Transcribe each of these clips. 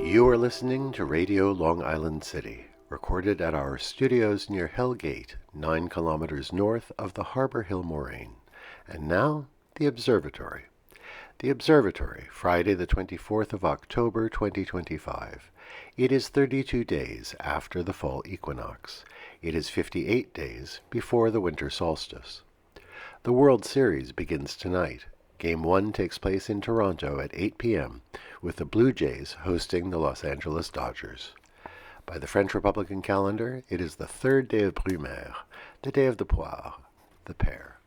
You are listening to Radio Long Island City, recorded at our studios near Hell Gate, 9 kilometers north of the Harbor Hill Moraine. And now, the Observatory. The Observatory, Friday the 24th of October 2025. It is 32 days after the fall equinox. It is 58 days before the winter solstice. The World Series begins tonight. Game 1 takes place in Toronto at 8 p.m., with the Blue Jays hosting the Los Angeles Dodgers. By the French Republican calendar, it is the third day of Brumaire, the day of the poire, the pear.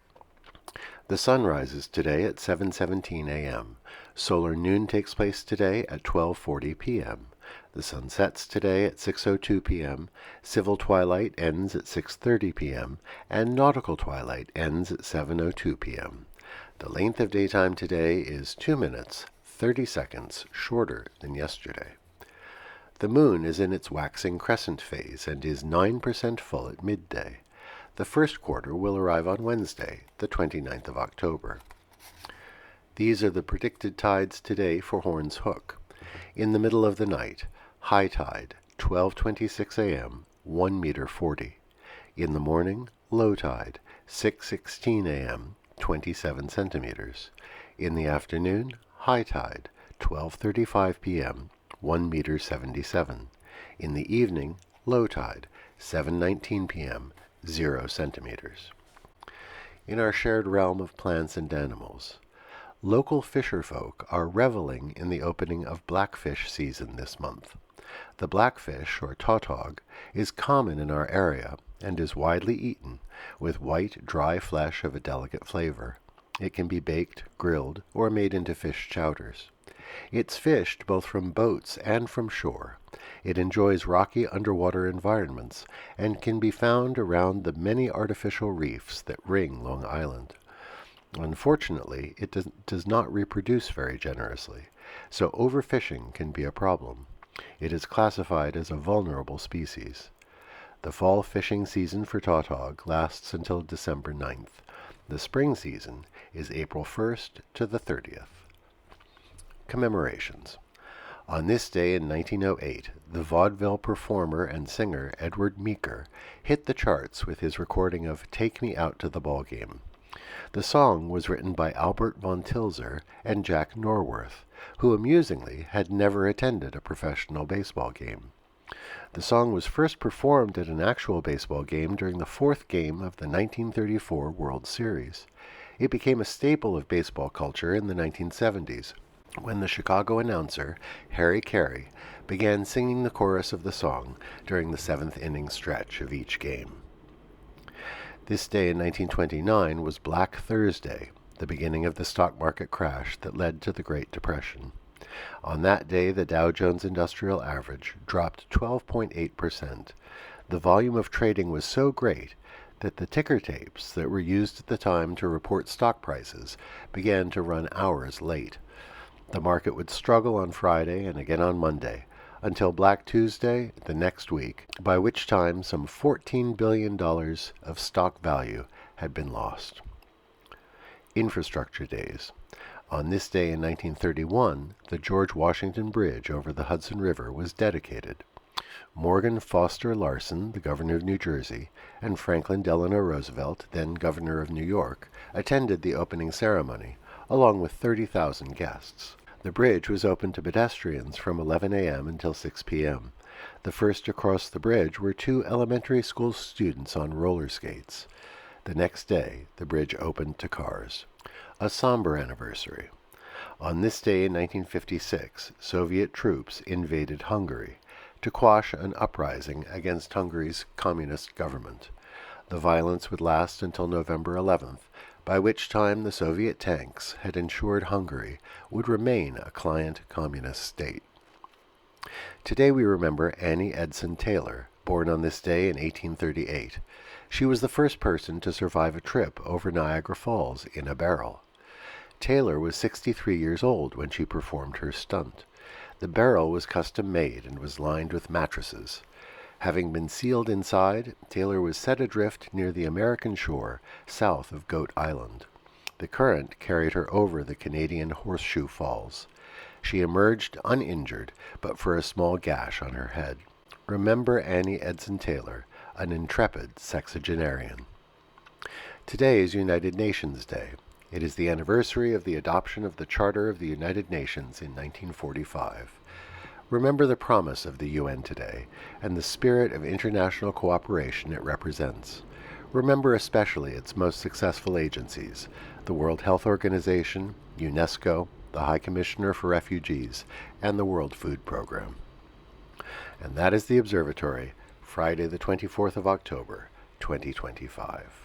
The sun rises today at 7:17 a.m. Solar noon takes place today at 12:40 p.m. The sun sets today at 6:02 p.m. Civil twilight ends at 6:30 p.m. and nautical twilight ends at 7:02 p.m. The length of daytime today is 2 minutes, 30 seconds shorter than yesterday. The moon is in its waxing crescent phase and is 9% full at midday. The first quarter will arrive on Wednesday, the 29th of October. These are the predicted tides today for Horns Hook. In the middle of the night, high tide, 12:26 a.m., 1 meter 40. In the morning, low tide, 6:16 a.m., 27 centimeters. In the afternoon, high tide, 12:35 p.m., 1 meter 77. In the evening, low tide, 7:19 p.m., 0 centimeters. In our shared realm of plants and animals, local fisherfolk are reveling in the opening of blackfish season this month. The blackfish, or tautog, is common in our area and is widely eaten, with white, dry flesh of a delicate flavor. It can be baked, grilled, or made into fish chowders. It's fished both from boats and from shore. It enjoys rocky underwater environments and can be found around the many artificial reefs that ring Long Island. Unfortunately, it does not reproduce very generously, so overfishing can be a problem. It is classified as a vulnerable species. The fall fishing season for tautog lasts until December 9th. The spring season is April 1st to the 30th. Commemorations. On this day in 1908, the vaudeville performer and singer Edward Meeker hit the charts with his recording of Take Me Out to the Ball Game. The song was written by Albert von Tilzer and Jack Norworth, who amusingly had never attended a professional baseball game. The song was first performed at an actual baseball game during the fourth game of the 1934 World Series. It became a staple of baseball culture in the 1970s, when the Chicago announcer, Harry Carey, began singing the chorus of the song during the seventh-inning stretch of each game. This day in 1929 was Black Thursday, the beginning of the stock market crash that led to the Great Depression. On that day, the Dow Jones Industrial Average dropped 12.8%. The volume of trading was so great that the ticker tapes that were used at the time to report stock prices began to run hours late. The market would struggle on Friday and again on Monday, until Black Tuesday the next week, by which time some $14 billion of stock value had been lost. Infrastructure Days. On this day in 1931, the George Washington Bridge over the Hudson River was dedicated. Morgan Foster Larson, the governor of New Jersey, and Franklin Delano Roosevelt, then governor of New York, attended the opening ceremony, along with 30,000 guests. The bridge was open to pedestrians from 11 a.m. until 6 p.m. The first to cross the bridge were 2 elementary school students on roller skates. The next day, the bridge opened to cars. A somber anniversary. On this day in 1956, Soviet troops invaded Hungary to quash an uprising against Hungary's communist government. The violence would last until November 11th, by which time the Soviet tanks had ensured Hungary would remain a client communist state. Today we remember Annie Edson Taylor, born on this day in 1838. She was the first person to survive a trip over Niagara Falls in a barrel. Taylor was 63 years old when she performed her stunt. The barrel was custom-made and was lined with mattresses. Having been sealed inside, Taylor was set adrift near the American shore south of Goat Island. The current carried her over the Canadian Horseshoe Falls. She emerged uninjured, but for a small gash on her head. Remember Annie Edson Taylor, an intrepid sexagenarian. Today is United Nations Day. It is the anniversary of the adoption of the Charter of the United Nations in 1945. Remember the promise of the UN today and the spirit of international cooperation it represents. Remember especially its most successful agencies, the World Health Organization, UNESCO, the High Commissioner for Refugees, and the World Food Program. And that is the Observatory, Friday the 24th of October, 2025.